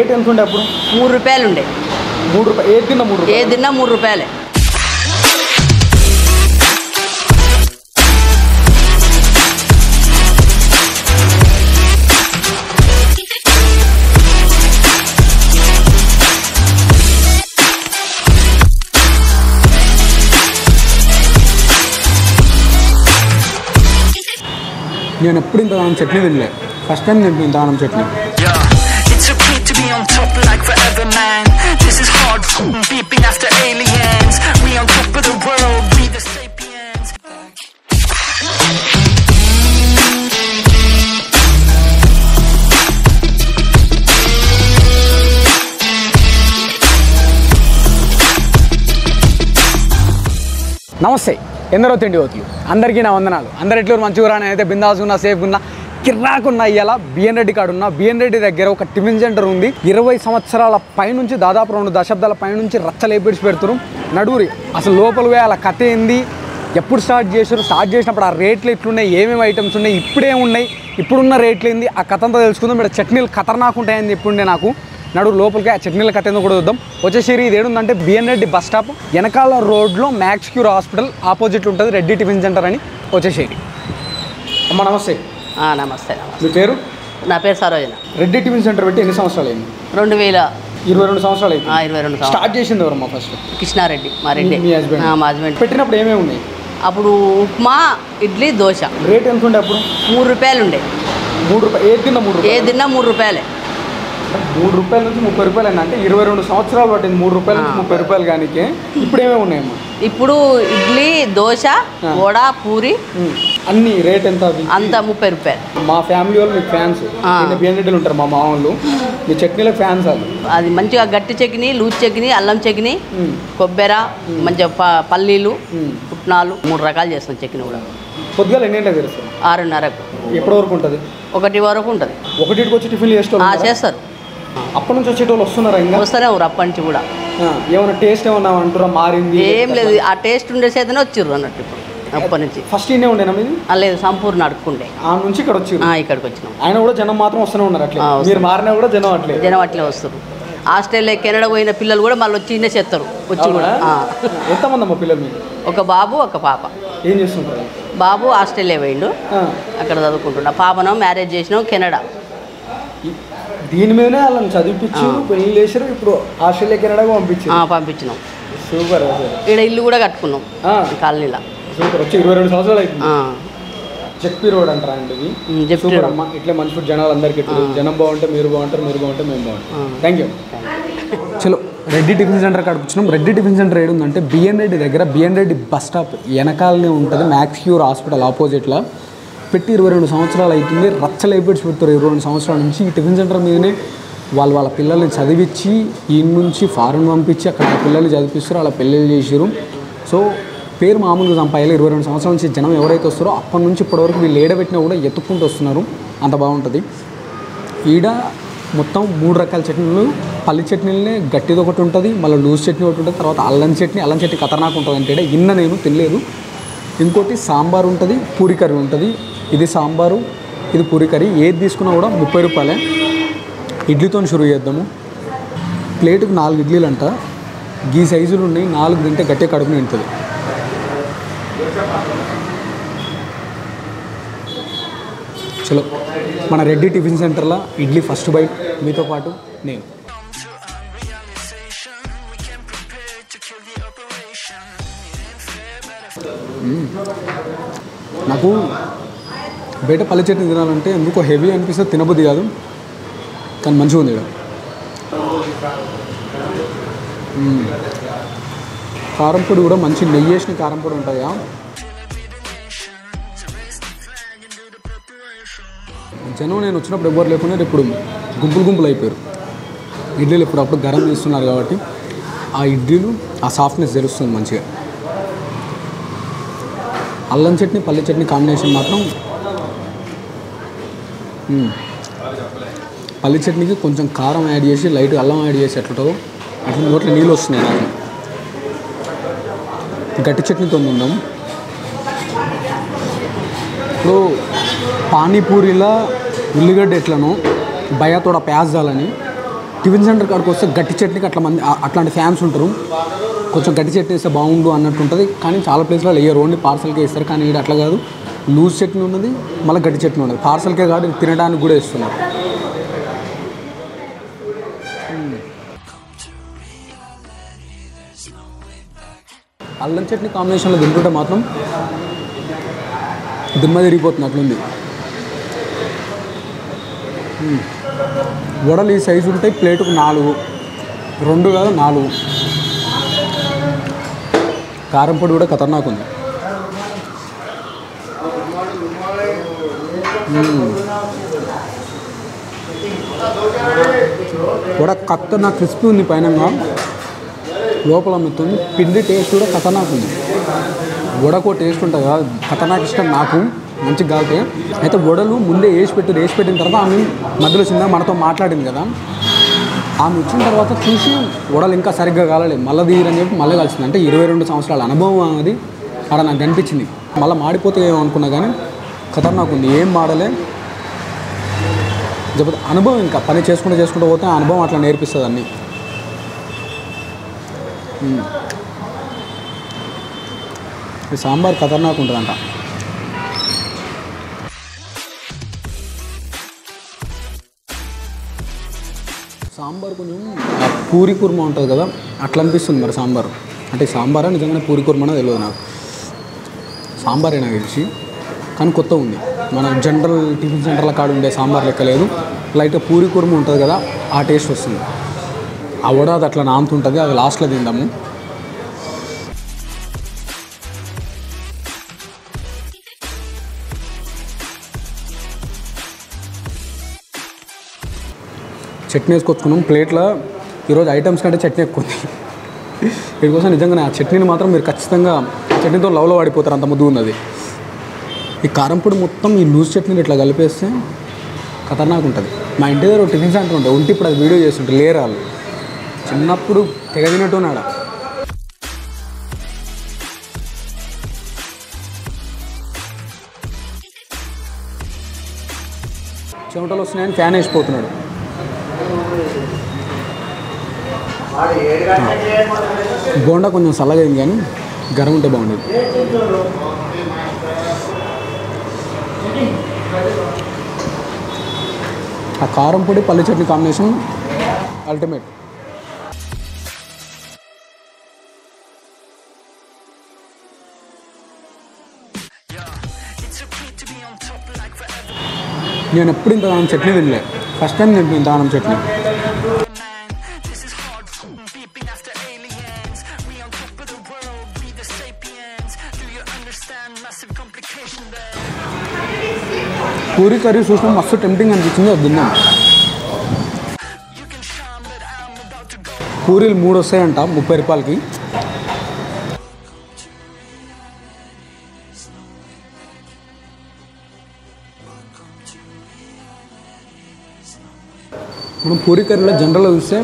Rate ఎంత ఉండే అప్పుడు? 3 రూపాయలు ఉండే. 3 రూపాయలు ఏది తిన్నా 3 రూపాయలు? ఏది తిన్నా 3 రూపాయలే. నేను ఎప్పుడు ఇంత దానం చట్నీ తినలే. ఫస్ట్ టైం నేను ఇంత దానం చట్నీ. నమస్తే, ఎందరో తిండి పోతులు అందరికీ నా వందనాలు. అందరు ఎట్లు మంచిగా నేనైతే బిందాసుకున్నా, సేఫ్గా ఉన్నా, కిర్రాకున్నా. ఇలా బిఎన్ రెడ్డి కాడ ఉన్నా. బిఎన్ రెడ్డి దగ్గర ఒక టిఫిన్ సెంటర్ ఉంది. 20 సంవత్సరాల పైనుంచి, దాదాపు 2 దశాబ్దాల పైనుంచి రచ్చలేపిడిచి పెడుతున్నారు. నడుగురి అసలు లోపల పోయి అలా కథ ఏంది, ఎప్పుడు స్టార్ట్ చేశారు, స్టార్ట్ చేసినప్పుడు ఆ రేట్లు ఎట్లున్నాయి, ఏమేమి ఐటమ్స్ ఉన్నాయి, ఇప్పుడేమున్నాయి, ఇప్పుడున్న రేట్లు ఏంది, ఆ కథ అంతా తెలుసుకుందాం. ఇక్కడ చట్నీలు ఖతర్నాక్ ఉంటాయని చెప్పుండే నాకు. నడుగు లోపలికి ఆ చట్నీల కథ ఏందో కూడా చూద్దాం. వచ్చేసరి ఇది ఏడుందంటే బిఎన్ రెడ్డి బస్ స్టాప్ వెనకాల రోడ్లో మ్యాక్స్ క్యూర్ హాస్పిటల్ ఆపోజిట్ ఉంటుంది రెడ్డి టిఫిన్ సెంటర్ అని. వచ్చేసరి అమ్మ నమస్తే. నమస్తే. మీ పేరు? నా పేరు సరోజన. రెడ్డి టిఫిన్ సెంటర్ పెట్టి ఎన్ని సంవత్సరాలు అయింది? 2022 సంవత్సరాలు అయింది. 22 సంవత్సరాలు. స్టార్ట్ చేసింది ఎవరమ్మా ఫస్ట్? కృష్ణారెడ్డి, మా రెడ్డి. మా హస్బెండ్. పెట్టినప్పుడు ఏమేమి ఉన్నాయి అప్పుడు? ఉప్మా, ఇడ్లీ, దోశ. రేట్ ఎంత ఉండే అప్పుడు? 3 రూపాయలు ఉండే. 3 రూపాయలు ఏది తిన్నా 3 రూపాయలు? ఏది తిన్నా 3 రూపాయలే. 3 రూపాయల నుంచి 30 రూపాయలు అయినా అంటే 22 సంవత్సరాలు పట్టింది 3 రూపాయల నుంచి 30 రూపాయలు. కానీ ఇప్పుడు ఏమేమి ఉన్నాయమ్మా? ఇప్పుడు ఇడ్లీ, దోశ, వడ, పూరి అన్ని రేట్ ఎంత? అంతా 30 రూపాయలు. మా ఫ్యామిలీ వాళ్ళు మీకు ఫ్యాన్స్. బిఎన్ రెడ్డిలు ఉంటారు మా మామూలు. మీ చట్నీలో ఫ్యాన్స్ వాళ్ళు. అది మంచిగా గట్టి చట్నీ, లూజ్ చట్నీ, అల్లం చట్నీ, కొబ్బరి, మంచిగా పల్లీలు, పుట్నాలు, 3 రకాలు చేస్తాం చట్నీ కూడా. పొద్దుగాల ఎన్ని గంటలకు తెరుస్తారు? 6:30కు. ఎప్పటి వరకు ఉంటుంది? 1 వరకు ఉంటుంది. 1కి వచ్చి టిఫిన్ చేస్తారు. అప్పటి నుంచి వచ్చేటోళ్ళు వస్తున్నారా? ఇంకా వస్తూనే ఊరు అప్పటి నుంచి కూడా. ఏమైనా టేస్ట్ ఏమన్నా అంటారా మారింది? ఏం లేదు, ఆ టేస్ట్ ఉండే చేతనే వచ్చిర్రు అన్నట్టు. ఇప్పుడు అప్పటి నుంచి ఫస్ట్ ఇన్నే ఉండేనా మీది? లేదు, సంపూర్ణ అడుక్కుండే ఆ నుంచి ఇక్కడ వచ్చి ఇక్కడికి వచ్చినాం. ఆయన కూడా జనం మాత్రం వస్తూనే ఉన్నారు. అట్లా మీరు మారినా కూడా జనం అట్లే వస్తారు. ఆస్ట్రేలియా, కెనడా పోయిన పిల్లలు కూడా మళ్ళీ వచ్చి ఇన్నే చేస్తారు. వచ్చి కూడా. ఎంతమంది అమ్మ పిల్లలు మీకు? ఒక బాబు, ఒక పాప. ఏం చేస్తుంటారు? బాబు ఆస్ట్రేలియా పోయిండు, అక్కడ చదువుకుంటున్నా. పాపను మ్యారేజ్ చేసినాం కెనడా. దీని మీదనే వాళ్ళని చదివించి పెళ్లి చేసారు. ఇప్పుడు ఆస్ట్రేలియా, కెనడా పంపించినాం. సూపర్. ఇక్కడ ఇల్లు కూడా కట్టుకున్నాం కాలనీలో. సూపర్. వచ్చి 22 సంవత్సరాలు అవుతుంది. జెపీ రోడ్ అంటారా అండి ఇది? సూపర్ అమ్మ. ఇట్లా మంచి ఫుడ్ జనాలు అందరికీ. జనం బాగుంటే మీరు బాగుంటారు, మీరు బాగుంటే మేము బాగుంటాం. Thank you. చలో రెడ్డి టిఫిన్ సెంటర్ కడుపుచ్చినాం. రెడ్డి టిఫిన్ సెంటర్ ఏడుందంటే బిఎన్ రెడ్డి దగ్గర, బిఎన్ రెడ్డి బస్ స్టాప్ వెనకాలనే ఉంటుంది. మ్యాక్స్ క్యూర్ హాస్పిటల్ ఆపోజిట్లో పెట్టి 22 సంవత్సరాలు అవుతుంది. రచ్చలేపిడిచి పెడతారు 22 సంవత్సరాల నుంచి. ఈ టిఫిన్ సెంటర్ మీదనే వాళ్ళ పిల్లల్ని చదివించి ఈ నుంచి ఫారెన్ పంపించి అక్కడ పిల్లల్ని చదివిస్తారు, అలా పెళ్ళిళ్ళు చేసారు. సో పేరు మామూలుగా సంపాయాలి. 22 సంవత్సరాల నుంచి జనం ఎవరైతే వస్తారో అప్పటి నుంచి ఇప్పటివరకు వీళ్ళు ఏడబెట్టినా కూడా ఎత్తుక్కుంటూ వస్తున్నారు. అంత బాగుంటుంది. ఈడ మొత్తం 3 రకాల చట్నీలు. పల్లి చట్నీలనే గట్టిది ఒకటి ఉంటుంది, మళ్ళీ లూజ్ చట్నీ ఒకటి ఉంటుంది, తర్వాత అల్లం చట్నీ ఖతర్నాక్ ఉంటుంది. అంటే నేను తినలేదు. ఇంకోటి సాంబార్ ఉంటుంది, పూరి కర్రీ ఉంటుంది. ఇది సాంబారు, ఇది పూరి కర్రీ. ఏది తీసుకున్నా కూడా 30 రూపాయలే. ఇడ్లీతో షురూ చేద్దాము. ప్లేటుకు 4 ఇడ్లీలు అంట. ఈ సైజులు ఉన్నాయి. 4 తింటే గట్టిగా కడుపుని ఉంటుంది. చలో మన రెడ్డి టిఫిన్ సెంటర్లో ఇడ్లీ ఫస్ట్ బైట్ మీతో పాటు నేను. నాకు బయట పల్లి చట్నీ తినాలంటే ఎందుకో హెవీ అనిపిస్తుంది, తినబుద్ధి కాదు. కానీ మంచిగా ఉంది ఇక్కడ. కారం పొడి కూడా మంచి నెయ్యి వేసిన కారం పొడి ఉంటుందా. జనం నేను వచ్చినప్పుడు ఎవ్వరు లేకుండా ఇప్పుడు గుంపులు అయిపోయారు. ఇడ్లీలు ఎప్పుడప్పుడు గరం తీస్తున్నారు కాబట్టి ఆ ఇడ్లీలు ఆ సాఫ్ట్నెస్ తెలుస్తుంది మంచిగా. అల్లం చట్నీ, పల్లి చట్నీ కాంబినేషన్ మాత్రం. పల్లి చట్నీకి కొంచెం కారం యాడ్ చేసి లైట్ అల్లం యాడ్ చేసి ఎట్లుంటుందో అట్లా నోట్లో నీళ్ళు వస్తున్నాయి నాకు. గట్టి చట్నీతో ఉందాం. ఇప్పుడు పానీపూరిలో ఉల్లిగడ్డ ఎట్లనో భయతోడ ప్యాజ్ దాలని టిఫిన్ సెంటర్ కాడికి వస్తే గట్టి చట్నీకి అట్లాంటి ఫ్యాన్స్ ఉంటారు. కొంచెం గట్టి చట్నీ వేస్తే బాగుండు అన్నట్టు ఉంటుంది. కానీ చాలా ప్లేస్లో వేయరు, ఓన్లీ పార్సల్కే ఇస్తారు. కానీ ఇక్కడ అట్లా కాదు, లూజ్ చట్నీ ఉన్నది, మళ్ళీ గట్టి చట్నీ ఉన్నది. పార్సల్కే కాదు, తినడానికి కూడా ఇస్తున్నారు. అల్లం చట్నీ కాంబినేషన్లో తింటుంటే మాత్రం దిమ్మ తిరిగిపోతుంది అట్లుంది. వడలు ఈ సైజు ఉంటాయి, ప్లేటుకు 4, 2 కాదు 4. కారం పొడి కూడా ఖతర్నాక్ ఉంది. వడ ఖతర్నాక్ క్రిస్పీ ఉంది, పైన లోపల మెత్తుంది. పిండి టేస్ట్ కూడా ఖతర్నాక్ ఉంది. వడకో టేస్ట్ ఉంటుంది కదా, ఖతర్నాక్ ఇష్టం నాకు, మంచిగా కావుతాయి. అయితే వడలు ముందే వేసి పెట్టిన తర్వాత ఆమె మధ్యలో చిన్నగా మనతో మాట్లాడింది కదా, ఆమె వచ్చిన తర్వాత చూసి వడలు ఇంకా సరిగ్గా కాలేదు, మళ్ళీ తీరని చెప్పి మళ్ళీ కలిసింది. అంటే 22 సంవత్సరాల అనుభవం అది అక్కడ నాకు అనిపించింది. మళ్ళీ మాడిపోతే ఏమనుకున్నా కానీ ఖతర్నాక్ ఉంది, ఏం మాడలే. లేకపోతే అనుభవం ఇంకా పని చేసుకుంటూ పోతే ఆ అనుభవం అట్లా నేర్పిస్తుంది అన్నీ. ఈ సాంబార్ ఖతర్నాక్ ఉంటుందంట. సాంబార్ కొంచెం పూరి కుర్మా ఉంటుంది కదా, అట్లా అనిపిస్తుంది మరి సాంబార్. అంటే సాంబారా నిజంగానే పూరి కుర్మానో తెలియదు నాకు. సాంబారే నాకు తెలిసి, కానీ కొత్త ఉంది. మన జనరల్ టిఫిన్ సెంటర్ల కాడ ఉండే సాంబార్ లెక్క లేదు. లైట్గా పూరి కుర్మ ఉంటుంది కదా, ఆ టేస్ట్ వస్తుంది. ఆ వడ అది అట్లా నానుతుంటుంది, అది లాస్ట్లో తిందాము. చట్నీ వేసుకొచ్చుకున్నాం ప్లేట్లో. ఈరోజు ఐటమ్స్ కంటే చట్నీ ఎక్కువ ఉంది. వీటికోసం నిజంగానే ఆ చట్నీని మాత్రం మీరు ఖచ్చితంగా చట్నీతో లవ్లో వాడిపోతారు, అంత ముద్దు ఉన్నది. ఈ కారం పొడి మొత్తం ఈ లూజ్ చట్నీని ఇట్లా కలిపేస్తే ఖతర్నాక్ ఉంటుంది. మా ఇంటి దగ్గర టిఫిన్ సెంటర్ ఉంటుంది, ఉంటే ఇప్పుడు అది వీడియో చేస్తుంటే లేరాలు. చిన్నప్పుడు తెగదినట్టు ఉన్నాడు. చెమటలు వస్తున్నాయని ఫ్యాన్ వేసిపోతున్నాడు. బోండా కొంచెం చల్లగా అయింది, కానీ గరం ఉంటే బాగుండేది. ఆ కారం పొడి పల్లి చట్నీ కాంబినేషన్ అల్టిమేట్. నేను ఎప్పుడు ఇంతగానం చట్నీ తినలే, ఫస్ట్ టైం నేను ఇంతగానం చట్నీ. పూరి కర్రీ చూసినా మస్తు టెంప్టింగ్ అనిపించింది, అది తిన్నాం. పూరీలు 3 వస్తాయంట 30 రూపాయలకి. మనం పూరి కర్రీలో జనరల్గా చూస్తే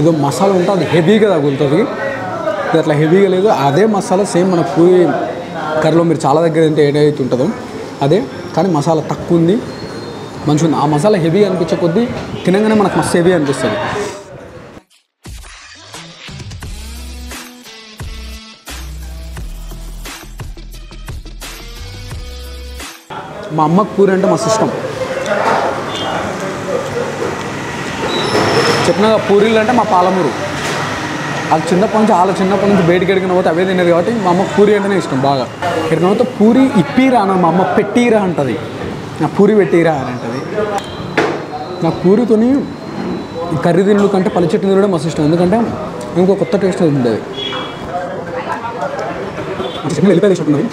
ఏదో మసాలా ఉంటే అది హెవీగా తగులుతుంది, ఇది అట్లా హెవీగా లేదు. అదే మసాలా సేమ్ మన పూరి కర్రీలో మీరు చాలా దగ్గర తింటే ఏదైతే ఉంటుందో అదే, కానీ మసాలా తక్కువ ఉంది, మంచిగా ఉంది. ఆ మసాలా హెవీ అనిపించే కొద్దీ తినగానే మనకు మస్తు హెవీ అనిపిస్తుంది. మా అమ్మకు పూరి అంటే మస్తు ఇష్టం. చెప్పినగా పూరీలు అంటే మా పాలమూరు. అది చిన్నప్పటి నుంచి బయటికి ఎడిగిన పోతే అవే తినేది కాబట్టి మా అమ్మకు పూరి అంటేనే ఇష్టం బాగా. ఎడిగిన పోతే పూరి ఇప్పిరా అన్న, మా అమ్మ పెట్టిరా అంటుంది, నా పూరి పెట్టిరా అని అంటుంది. నాకు పూరితోని కర్రీ తినడం కంటే పల్లి చట్నీ తినడం మస్తు ఇష్టం, ఎందుకంటే ఇంకో కొత్త టేస్ట్ ఉంటుంది. చట్నీ వెళ్ళిపోయి తీసుకుంటున్నది.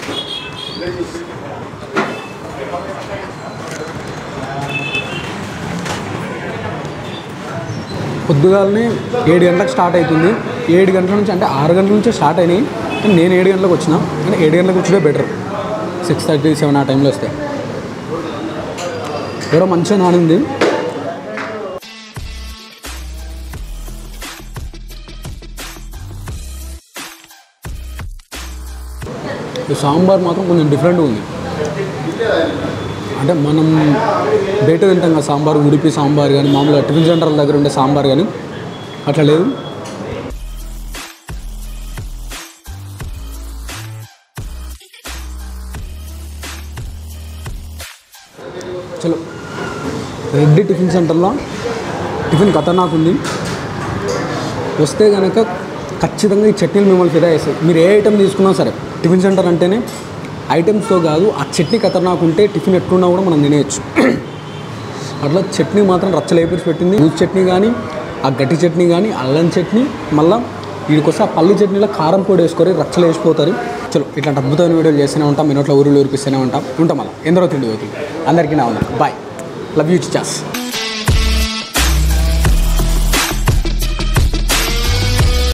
పొద్దుగాలని 7 గంటలకు స్టార్ట్ అవుతుంది. 7 గంటల నుంచి అంటే 6 గంటల నుంచే స్టార్ట్ అయినాయి. నేను 7 గంటలకు వచ్చిన, అంటే 7 గంటలకు వచ్చే బెటర్. 6:30, 7 ఆ టైంలో వస్తే ఎవరో మంచిగా నానింది. ఈ సాంబార్ మాత్రం కొంచెం డిఫరెంట్గా ఉంది. అంటే మనం బయట తింటాం కదా సాంబార్, ఉడిపి సాంబార్ కానీ మామూలుగా టిఫిన్ సెంటర్ల దగ్గర ఉండే సాంబార్ కానీ అట్లా లేదు. చలో రెడ్డి టిఫిన్ సెంటర్లో టిఫిన్ ఖతర్నాక్ ఉంది. వస్తే కనుక ఖచ్చితంగా ఈ చట్నీలు మిమ్మల్ని ఫిదా చేస్తాయి. మీరు ఏ ఐటెం తీసుకున్నా సరే టిఫిన్ సెంటర్ అంటేనే ఐటమ్స్తో కాదు, ఆ చట్నీ ఖతర్నాక్ ఉంటే టిఫిన్ ఎట్లున్నా కూడా మనం తినేయచ్చు. అట్లా చట్నీ మాత్రం రచ్చలేపేసి పెట్టింది. లూజ్ చట్నీ కానీ, ఆ గట్టి చట్నీ కానీ, అల్లం చట్నీ, మళ్ళీ వీడికొస్తే ఆ పల్లి చట్నీలో కారం పొడి వేసుకొని రచ్చలు వేసిపోతారు. చలో ఇట్లాంటి అద్భుతమైన వీడియోలు చేస్తూనే ఉంటాం, మీ నోట్లో ఊరిలో ఊరిపిస్తూనే ఉంటాం. మళ్ళీ ఎందరో తిండి పోతుంది. అందరికీ నా ఉంది. Bye, love you Chichas.